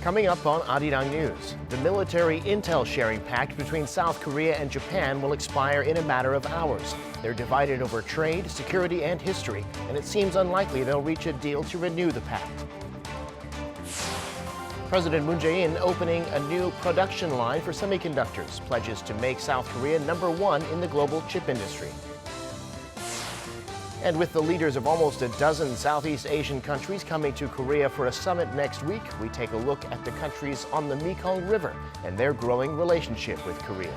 Coming up on Arirang News, the military intel sharing pact between South Korea and Japan will expire in a matter of hours. They're divided over trade, security, and history, and it seems unlikely they'll reach a deal to renew the pact. President Moon Jae-in opening a new production line for semiconductors, pledges to make South Korea #1 in the global chip industry. And with the leaders of almost a dozen Southeast Asian countries coming to Korea for a summit next week, we take a look at the countries on the Mekong River and their growing relationship with Korea.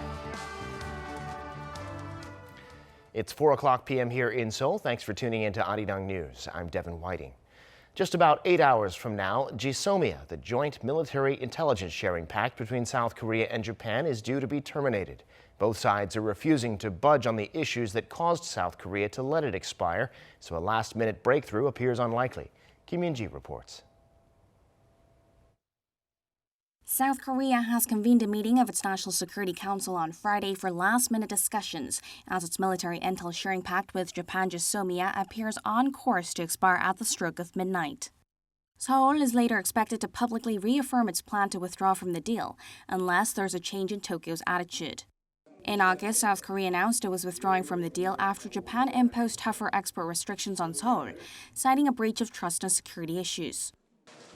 It's 4 p.m. here in Seoul. Thanks for tuning in to Arirang News. I'm Devin Whiting. Just about 8 hours from now, GSOMIA, the joint military intelligence sharing pact between South Korea and Japan, is due to be terminated. Both sides are refusing to budge on the issues that caused South Korea to let it expire, so a last-minute breakthrough appears unlikely. Kim Min-ji reports. South Korea has convened a meeting of its National Security Council on Friday for last-minute discussions, as its military intel sharing pact with Japan GSOMIA appears on course to expire at the stroke of midnight. Seoul is later expected to publicly reaffirm its plan to withdraw from the deal, unless there's a change in Tokyo's attitude. In August, South Korea announced it was withdrawing from the deal after Japan imposed tougher export restrictions on Seoul, citing a breach of trust and security issues.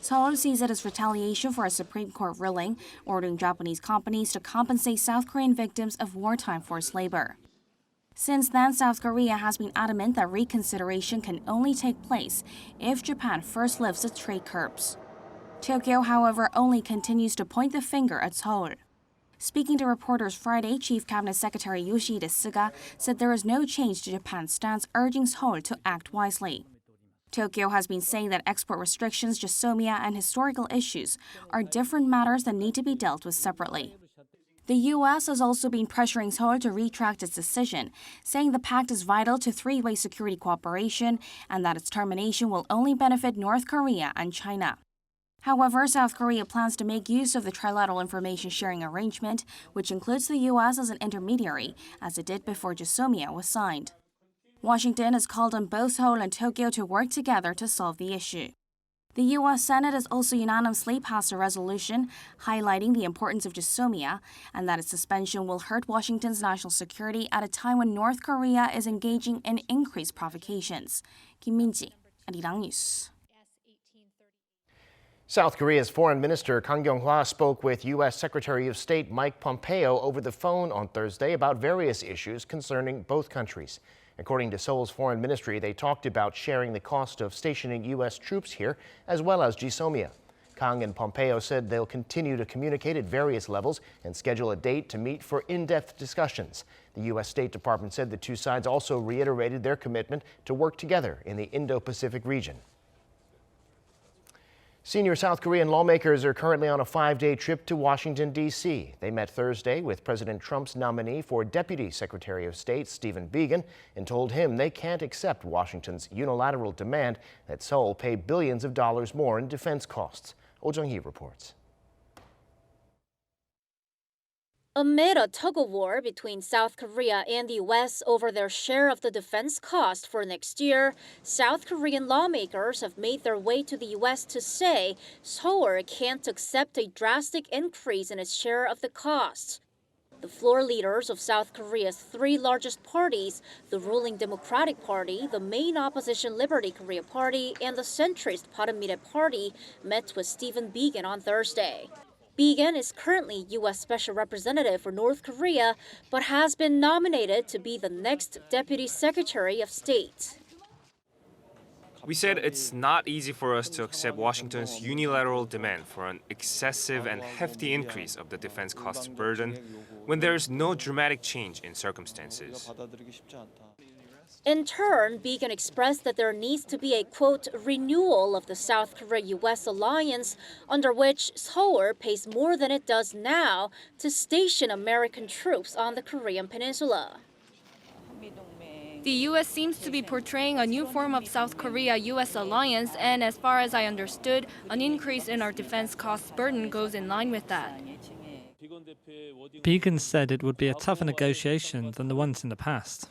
Seoul sees it as retaliation for a Supreme Court ruling ordering Japanese companies to compensate South Korean victims of wartime forced labor. Since then, South Korea has been adamant that reconsideration can only take place if Japan first lifts its trade curbs. Tokyo, however, only continues to point the finger at Seoul. Speaking to reporters Friday, Chief Cabinet Secretary Yoshihide Suga said there is no change to Japan's stance, urging Seoul to act wisely. Tokyo has been saying that export restrictions, GSOMIA, and historical issues are different matters that need to be dealt with separately. The U.S. has also been pressuring Seoul to retract its decision, saying the pact is vital to three-way security cooperation and that its termination will only benefit North Korea and China. However, South Korea plans to make use of the trilateral information sharing arrangement, which includes the U.S. as an intermediary, as it did before GSOMIA was signed. Washington has called on both Seoul and Tokyo to work together to solve the issue. The U.S. Senate has also unanimously passed a resolution highlighting the importance of GSOMIA and that its suspension will hurt Washington's national security at a time when North Korea is engaging in increased provocations. Kim Min-ji, Arirang News. South Korea's Foreign Minister Kang Kyung-hwa spoke with U.S. Secretary of State Mike Pompeo over the phone on Thursday about various issues concerning both countries. According to Seoul's foreign ministry, they talked about sharing the cost of stationing U.S. troops here, as well as GSOMIA. Kang and Pompeo said they'll continue to communicate at various levels and schedule a date to meet for in-depth discussions. The U.S. State Department said the two sides also reiterated their commitment to work together in the Indo-Pacific region. Senior South Korean lawmakers are currently on a 5-day trip to Washington, D.C. They met Thursday with President Trump's nominee for Deputy Secretary of State, Stephen Biegun, and told him they can't accept Washington's unilateral demand that Seoul pay billions of dollars more in defense costs. Oh Jung-hee reports. Amid a tug-of-war between South Korea and the U.S. over their share of the defense cost for next year, South Korean lawmakers have made their way to the U.S. to say Seoul can't accept a drastic increase in its share of the cost. The floor leaders of South Korea's three largest parties, the ruling Democratic Party, the main opposition Liberty Korea Party, and the centrist Bareunmirae Party, met with Stephen Biegun on Thursday. Biegun is currently U.S. Special Representative for North Korea, but has been nominated to be the next Deputy Secretary of State. We said it's not easy for us to accept Washington's unilateral demand for an excessive and hefty increase of the defense costs burden when there is no dramatic change in circumstances. In turn, Biegun expressed that there needs to be a, quote, renewal of the South Korea-U.S. alliance under which Seoul pays more than it does now to station American troops on the Korean peninsula. The U.S. seems to be portraying a new form of South Korea-U.S. alliance, and as far as I understood, an increase in our defense costs burden goes in line with that. Biegun said it would be a tougher negotiation than the ones in the past.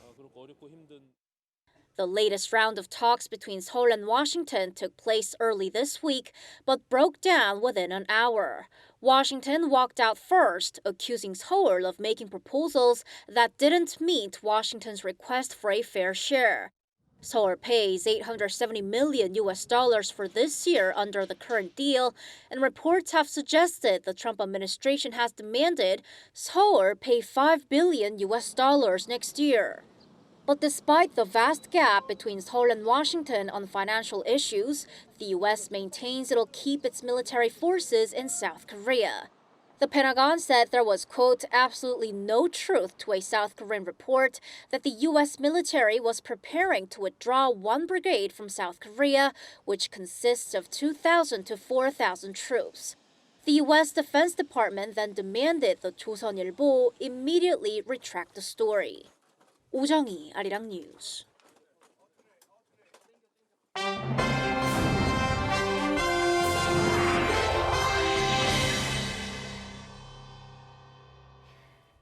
The latest round of talks between Seoul and Washington took place early this week, but broke down within an hour. Washington walked out first, accusing Seoul of making proposals that didn't meet Washington's request for a fair share. Seoul pays $870 million for this year under the current deal, and reports have suggested the Trump administration has demanded Seoul pay $5 billion next year. But despite the vast gap between Seoul and Washington on financial issues, the U.S. maintains it'll keep its military forces in South Korea. The Pentagon said there was, quote, absolutely no truth to a South Korean report that the U.S. military was preparing to withdraw one brigade from South Korea, which consists of 2,000 to 4,000 troops. The U.S. Defense Department then demanded the 조선일보 immediately retract the story. 오정희, Arirang News.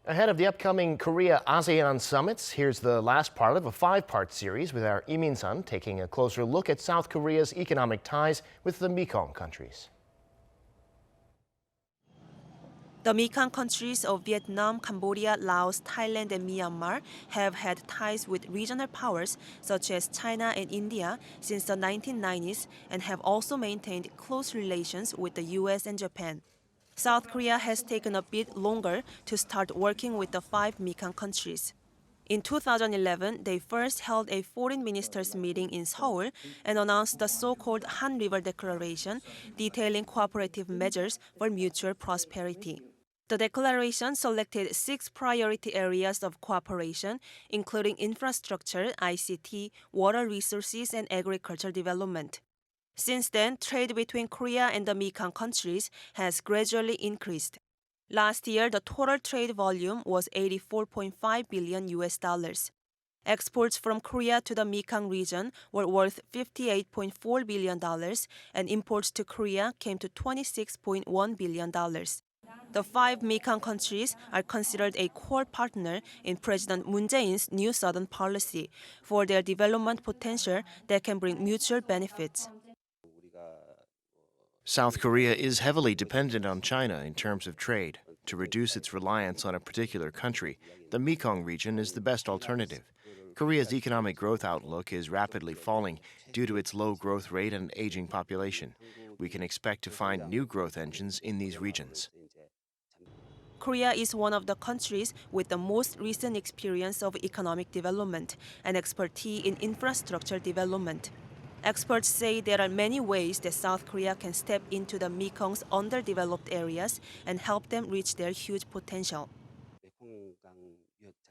Ahead of the upcoming Korea-ASEAN summits, here's the last part of a 5-part series with our Lee Min-sun taking a closer look at South Korea's economic ties with the Mekong countries. The Mekong countries of Vietnam, Cambodia, Laos, Thailand, and Myanmar have had ties with regional powers such as China and India since the 1990s and have also maintained close relations with the US and Japan. South Korea has taken a bit longer to start working with the 5 Mekong countries. In 2011, they first held a foreign ministers meeting in Seoul and announced the so-called Han River Declaration, detailing cooperative measures for mutual prosperity. The declaration selected 6 priority areas of cooperation, including infrastructure, ICT, water resources, and agricultural development. Since then, trade between Korea and the Mekong countries has gradually increased. Last year, the total trade volume was $84.5 billion. Exports from Korea to the Mekong region were worth $58.4 billion, and imports to Korea came to $26.1 billion. The 5 Mekong countries are considered a core partner in President Moon Jae-in's new Southern policy for their development potential that can bring mutual benefits. South Korea is heavily dependent on China in terms of trade. To reduce its reliance on a particular country, the Mekong region is the best alternative. Korea's economic growth outlook is rapidly falling due to its low growth rate and aging population. We can expect to find new growth engines in these regions. Korea is one of the countries with the most recent experience of economic development and expertise in infrastructure development. Experts say there are many ways that South Korea can step into the Mekong's underdeveloped areas and help them reach their huge potential.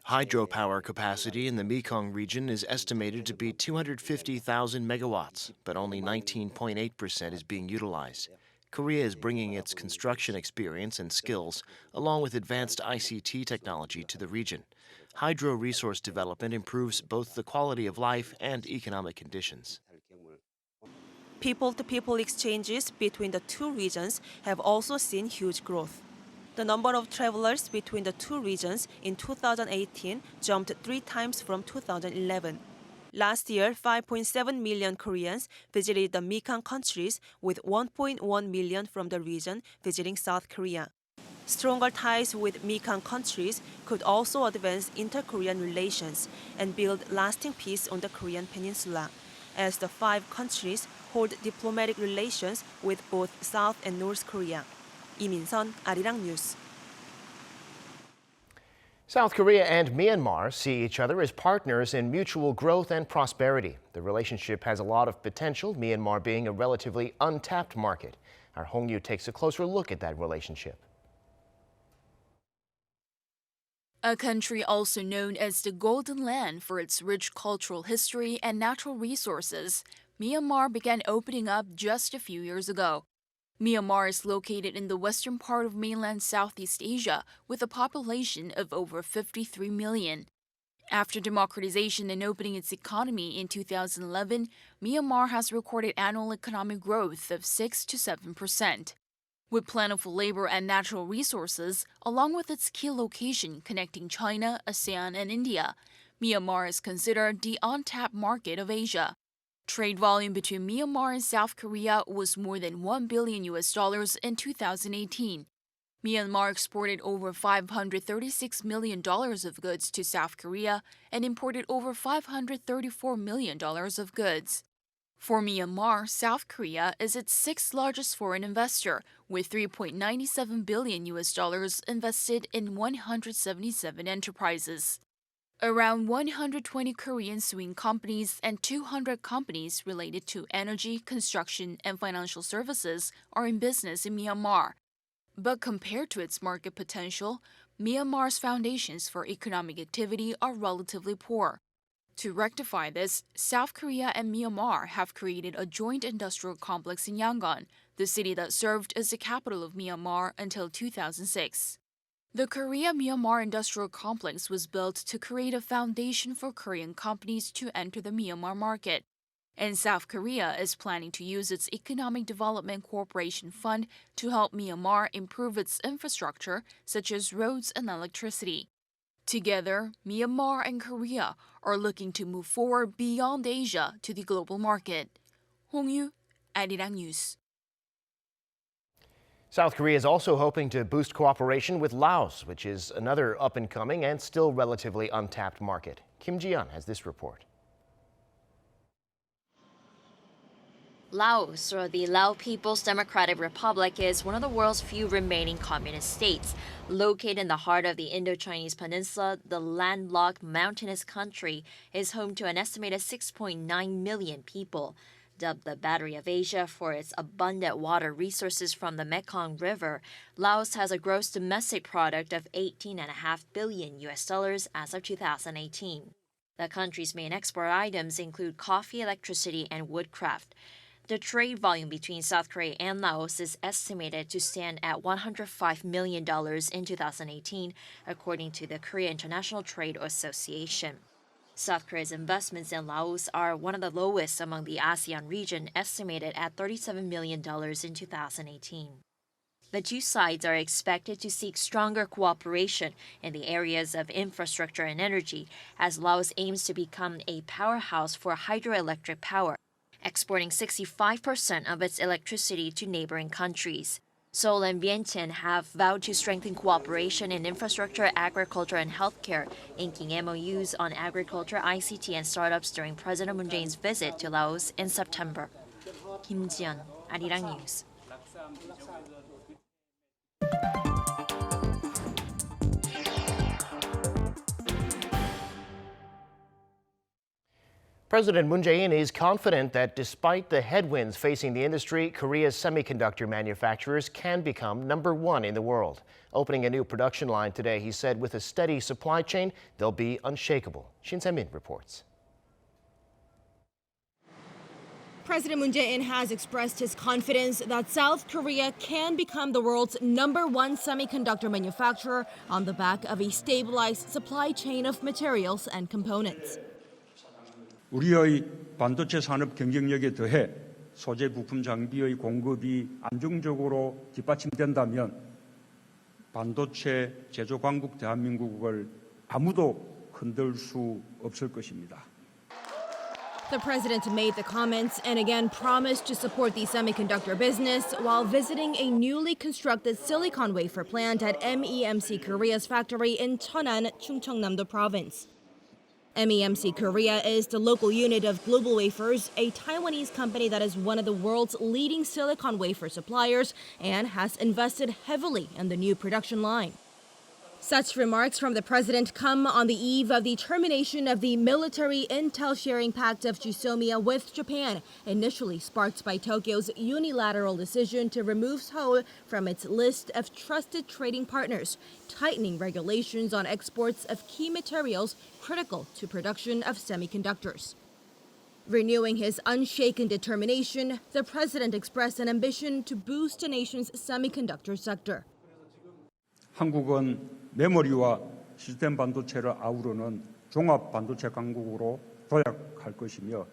Hydropower capacity in the Mekong region is estimated to be 250,000 megawatts, but only 19.8% is being utilized. Korea is bringing its construction experience and skills, along with advanced ICT technology, to the region. Hydro resource development improves both the quality of life and economic conditions. People-to-people exchanges between the two regions have also seen huge growth. The number of travelers between the two regions in 2018 jumped 3 times from 2011. Last year, 5.7 million Koreans visited the Mekong countries, with 1.1 million from the region visiting South Korea. Stronger ties with Mekong countries could also advance inter-Korean relations and build lasting peace on the Korean peninsula, as the 5 countries hold diplomatic relations with both South and North Korea. Lee Min-sun, Arirang News. South Korea and Myanmar see each other as partners in mutual growth and prosperity. The relationship has a lot of potential, Myanmar being a relatively untapped market. Our Hong Yu takes a closer look at that relationship. A country also known as the Golden Land for its rich cultural history and natural resources, Myanmar began opening up just a few years ago. Myanmar is located in the western part of mainland Southeast Asia with a population of over 53 million. After democratization and opening its economy in 2011, Myanmar has recorded annual economic growth of 6 to 7%. With plentiful labor and natural resources, along with its key location connecting China, ASEAN, and India, Myanmar is considered the untapped market of Asia. Trade volume between Myanmar and South Korea was more than $1 billion in 2018. Myanmar exported over $536 million of goods to South Korea and imported over $534 million of goods. For Myanmar, South Korea is its sixth largest foreign investor, with $3.97 billion invested in 177 enterprises. Around 120 Korean swing companies and 200 companies related to energy, construction, and financial services are in business in Myanmar. But compared to its market potential, Myanmar's foundations for economic activity are relatively poor. To rectify this, South Korea and Myanmar have created a joint industrial complex in Yangon, the city that served as the capital of Myanmar until 2006. The Korea-Myanmar industrial complex was built to create a foundation for Korean companies to enter the Myanmar market. And South Korea is planning to use its Economic Development Corporation Fund to help Myanmar improve its infrastructure, such as roads and electricity. Together, Myanmar and Korea are looking to move forward beyond Asia to the global market. Hong-yu, Arirang News. South Korea is also hoping to boost cooperation with Laos, which is another up-and-coming and still relatively untapped market. Kim Ji-yeon has this report. Laos, or the Lao People's Democratic Republic, is one of the world's few remaining communist states. Located in the heart of the Indo-Chinese Peninsula, the landlocked mountainous country is home to an estimated 6.9 million people. Dubbed the Battery of Asia for its abundant water resources from the Mekong River, Laos has a gross domestic product of $18.5 billion as of 2018. The country's main export items include coffee, electricity, and woodcraft. The trade volume between South Korea and Laos is estimated to stand at $105 million in 2018, according to the Korea International Trade Association. South Korea's investments in Laos are one of the lowest among the ASEAN region, estimated at $37 million in 2018. The two sides are expected to seek stronger cooperation in the areas of infrastructure and energy, as Laos aims to become a powerhouse for hydroelectric power, exporting 65% of its electricity to neighboring countries. Seoul and Vientiane have vowed to strengthen cooperation in infrastructure, agriculture, and healthcare, inking MOUs on agriculture, ICT, and startups during President Moon Jae-in's visit to Laos in September. Kim Ji-yeon, Arirang News. President Moon Jae-in is confident that despite the headwinds facing the industry, Korea's semiconductor manufacturers can become #1 in the world. Opening a new production line today, he said with a steady supply chain, they'll be unshakable. Shin Se-min reports. President Moon Jae-in has expressed his confidence that South Korea can become the world's #1 semiconductor manufacturer on the back of a stabilized supply chain of materials and components. 우리의 반도체 산업 경쟁력에 더해 소재 부품 장비의 공급이 안정적으로 뒷받침된다면 반도체 제조 강국 대한민국을 아무도 흔들 수 없을 것입니다. The president made the comments and again promised to support the semiconductor business while visiting a newly constructed silicon wafer plant at MEMC Korea's factory in Cheonan, Chungcheongnam-do Province. MEMC Korea is the local unit of Global Wafers, a Taiwanese company that is one of the world's leading silicon wafer suppliers and has invested heavily in the new production line. Such remarks from the president come on the eve of the termination of the military intel sharing pact of GSOMIA with Japan, initially sparked by Tokyo's unilateral decision to remove Seoul from its list of trusted trading partners, tightening regulations on exports of key materials critical to production of semiconductors. Renewing his unshaken determination, the president expressed an ambition to boost the nation's semiconductor sector. 한국은 메모리와 시스템 반도체를 아우르는 종합 반도체 강국으로 도약할 것이며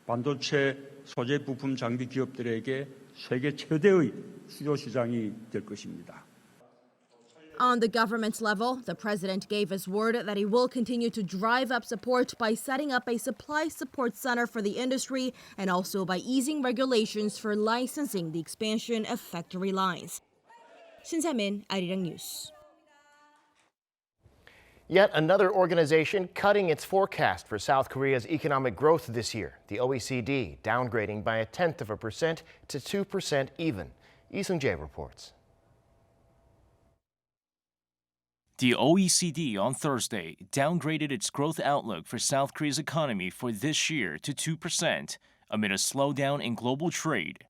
반도체 소재 부품 장비 기업들에게 세계 최대의 수요 시장이 될 것입니다. On the government level, the president gave his word that he will continue to drive up support by setting up a supply support center for the industry and also by easing regulations for licensing the expansion of factory lines. Shin Se-min, Arirang News. Yet another organization cutting its forecast for South Korea's economic growth this year. The OECD downgrading by 0.1% to 2% even. Lee Seung-jae reports. The OECD on Thursday downgraded its growth outlook for South Korea's economy for this year to 2% amid a slowdown in global trade.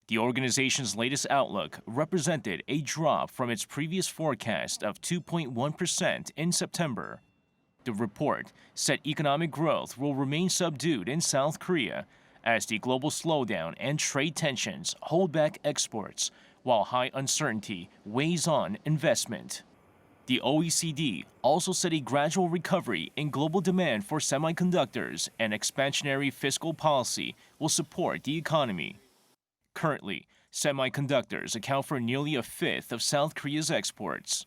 The organization's latest outlook represented a drop from its previous forecast of 2.1% in September. The report said economic growth will remain subdued in South Korea as the global slowdown and trade tensions hold back exports, while high uncertainty weighs on investment. The OECD also said a gradual recovery in global demand for semiconductors and expansionary fiscal policy will support the economy. Currently, semiconductors account for nearly a fifth of South Korea's exports.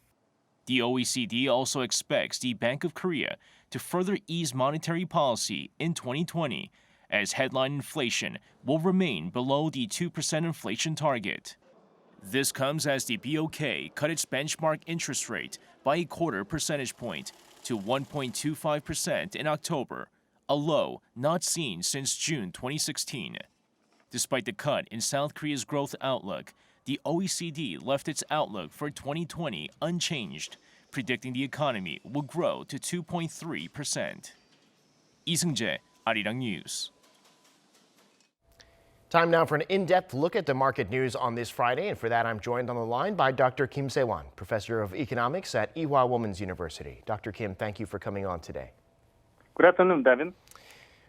The OECD also expects the Bank of Korea to further ease monetary policy in 2020, as headline inflation will remain below the 2% inflation target. This comes as the BOK cut its benchmark interest rate by 0.25 percentage point to 1.25% in October, a low not seen since June 2016. Despite the cut in South Korea's growth outlook, the OECD left its outlook for 2020 unchanged, predicting the economy will grow to 2.3%. Lee Seung-jae, Arirang News. Time now for an in-depth look at the market news on this Friday, and for that I'm joined on the line by Dr. Kim Se-won, professor of economics at Ewha Women's University. Dr. Kim, thank you for coming on today. Good afternoon, Devin.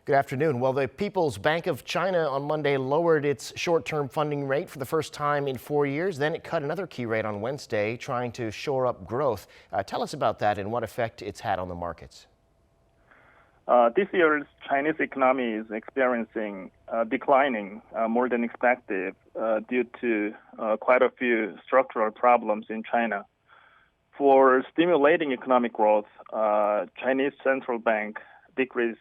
Good afternoon. Well, the People's Bank of China on Monday lowered its short-term funding rate for the first time in 4 years. Then it cut another key rate on Wednesday, trying to shore up growth. Tell us about that and what effect it's had on the markets. This year's Chinese economy is experiencing declining more than expected due to quite a few structural problems in China. For stimulating economic growth, Chinese central bank decreased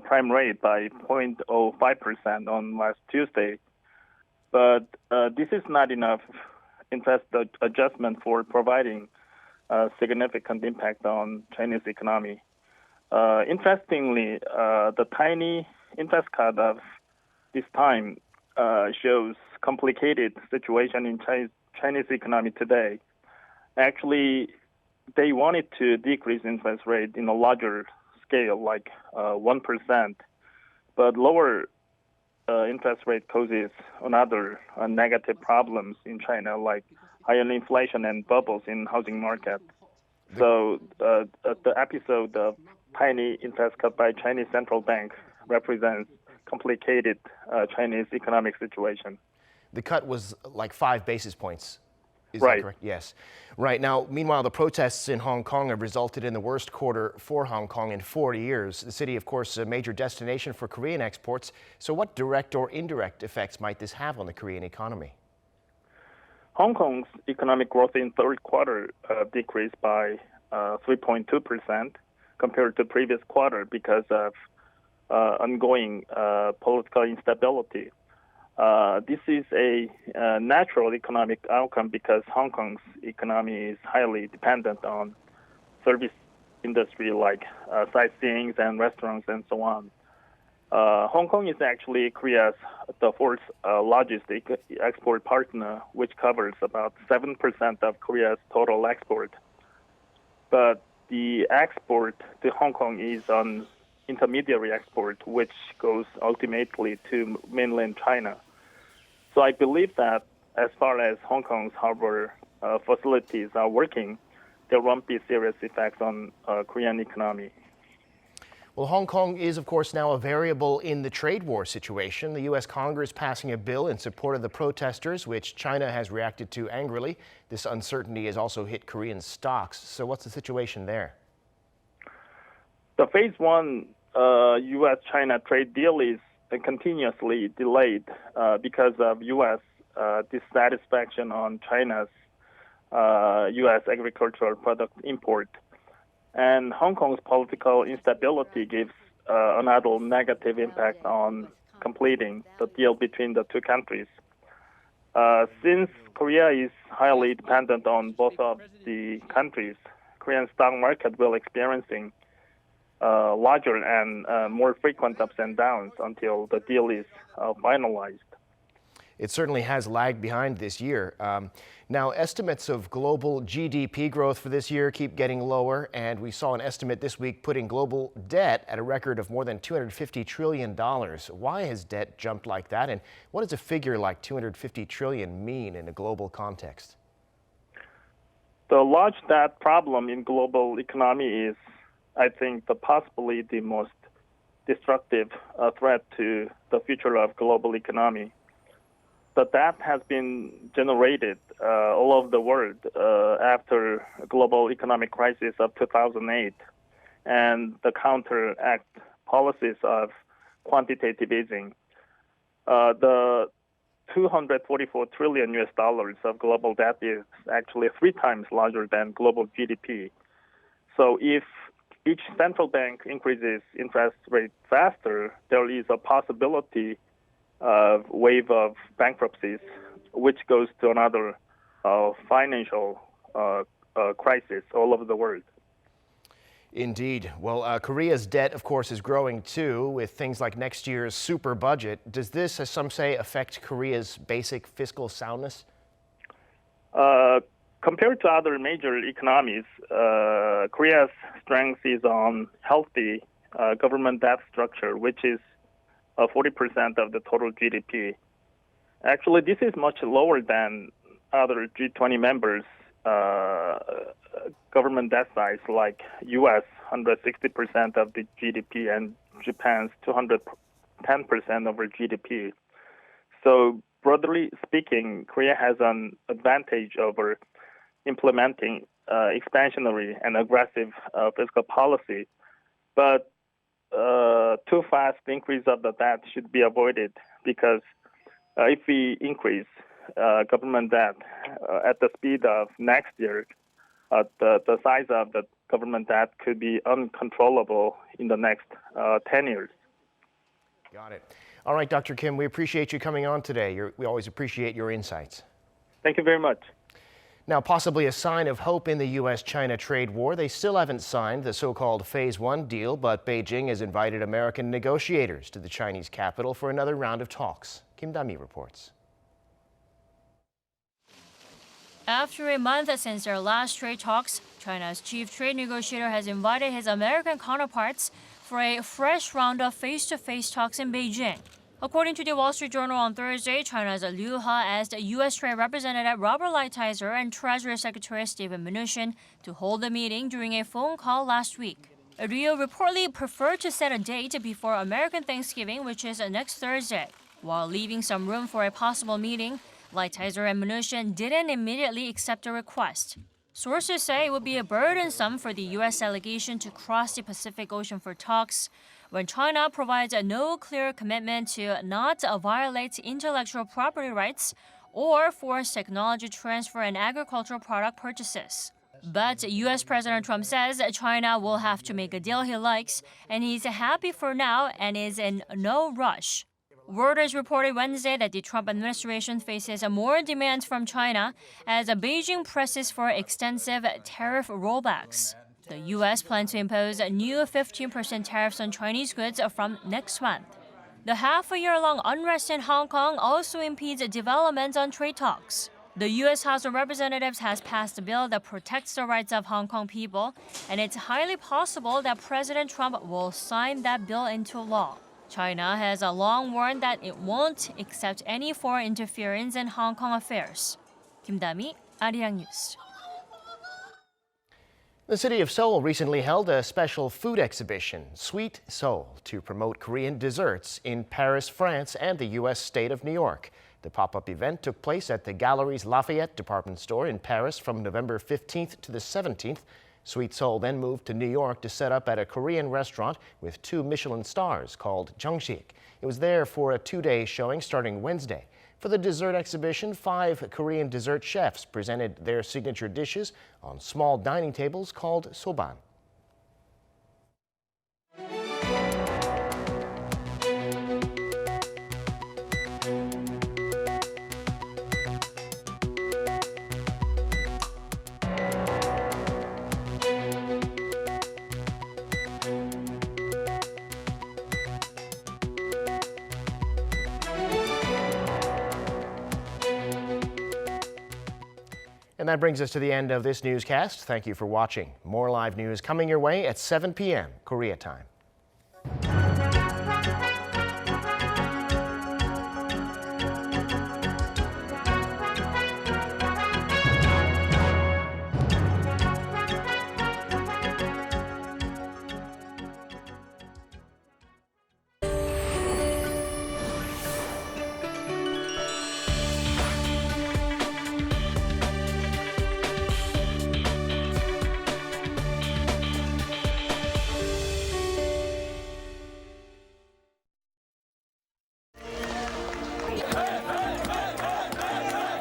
prime rate by 0.05% on last Tuesday. But this is not enough interest adjustment for providing a significant impact on Chinese economy. Interestingly, the tiny interest cut of this time shows complicated situation in Chinese economy today. Actually, they wanted to decrease interest rate in a larger scale, like 1%, but lower interest rate causes another negative problems in China, like higher inflation and bubbles in housing market. So the episode of tiny interest cut by Chinese central bank represents complicated Chinese economic situation. The cut was like 5 basis points. Is right. That correct? Yes. Right. Now, meanwhile, the protests in Hong Kong have resulted in the worst quarter for Hong Kong in 40 years. The city, of course, a major destination for Korean exports. So what direct or indirect effects might this have on the Korean economy? Hong Kong's economic growth in third quarter decreased by 3.2% compared to previous quarter because of ongoing political instability. This is a natural economic outcome because Hong Kong's economy is highly dependent on service industry like sightseeing and restaurants and so on. Hong Kong is actually Korea's the fourth largest export partner, which covers about 7% of Korea's total export. But the export to Hong Kong is on intermediary export, which goes ultimately to mainland China. So I believe that as far as Hong Kong's harbor facilities are working, there won't be serious effects on Korean economy. Well, Hong Kong is, of course, now a variable in the trade war situation. The U.S. Congress passing a bill in support of the protesters, which China has reacted to angrily. This uncertainty has also hit Korean stocks. So what's the situation there? The phase one U.S.-China trade deal is continuously delayed because of U.S. dissatisfaction on China's U.S. agricultural product import. And Hong Kong's political instability gives another negative impact on completing the deal between the two countries. Since Korea is highly dependent on both of the countries, Korean stock market will experiencing larger and more frequent ups and downs until the deal is finalized. It certainly has lagged behind this year. Now, estimates of global GDP growth for this year keep getting lower, and we saw an estimate this week putting global debt at a record of more than $250 trillion. Why has debt jumped like that, and what does a figure like $250 trillion mean in a global context? The large debt problem in global economy is, I think, possibly the most destructive threat to the future of global economy. The debt has been generated all over the world after the global economic crisis of 2008 and the counteract policies of quantitative easing. The $244 trillion of global debt is actually 3 times larger than global GDP. So if each central bank increases interest rate faster, there is a possibility of wave of bankruptcies, which goes to another financial crisis all over the world. Indeed. Well, Korea's debt, of course, is growing too, with things like next year's super budget. Does this, as some say, affect Korea's basic fiscal soundness? Compared to other major economies, Korea's strength is on healthy government debt structure, which is 40% of the total GDP. Actually, this is much lower than other G20 members' government debt size, like U.S. 160% of the GDP and Japan's 210% over GDP. So broadly speaking, Korea has an advantage over implementing expansionary and aggressive fiscal policy, but too fast increase of the debt should be avoided, because if we increase government debt at the speed of next year, the size of the government debt could be uncontrollable in the next 10 years. Got it. All right, Dr. Kim, we appreciate you coming on today. We always appreciate your insights. Thank you very much. Now, possibly a sign of hope in the U.S.-China trade war. They still haven't signed the so-called Phase 1 deal, but Beijing has invited American negotiators to the Chinese capital for another round of talks. Kim Da-mi reports. After a month since their last trade talks, China's chief trade negotiator has invited his American counterparts for a fresh round of face-to-face talks in Beijing. According to the Wall Street Journal on Thursday, China's Liu He asked U.S. Trade Representative Robert Lighthizer and Treasury Secretary Steven Mnuchin to hold the meeting during a phone call last week. Liu reportedly preferred to set a date before American Thanksgiving, which is next Thursday. While leaving some room for a possible meeting, Lighthizer and Mnuchin didn't immediately accept the request. Sources say it would be burdensome for the U.S. delegation to cross the Pacific Ocean for talks, when China provides no clear commitment to not violate intellectual property rights or force technology transfer and agricultural product purchases. But U.S. President Trump says China will have to make a deal he likes, and he's happy for now and is in no rush. Reuters reported Wednesday that the Trump administration faces more demands from China as Beijing presses for extensive tariff rollbacks. The U.S. plans to impose new 15% tariffs on Chinese goods from next month. The half-a-year-long unrest in Hong Kong also impedes developments on trade talks. The U.S. House of Representatives has passed a bill that protects the rights of Hong Kong people, and it's highly possible that President Trump will sign that bill into law. China has long warned that it won't accept any foreign interference in Hong Kong affairs. Kim Da-mi, Arirang News. The city of Seoul recently held a special food exhibition, Sweet Seoul, to promote Korean desserts in Paris, France, and the U.S. state of New York. The pop-up event took place at the Galeries Lafayette department store in Paris from November 15th to the 17th. Sweet Seoul then moved to New York to set up at a Korean restaurant with 2 Michelin stars called Jeongshik. It was there for a 2-day showing starting Wednesday. For the dessert exhibition, 5 Korean dessert chefs presented their signature dishes on small dining tables called soban. And that brings us to the end of this newscast. Thank you for watching. More live news coming your way at 7 p.m. Korea time.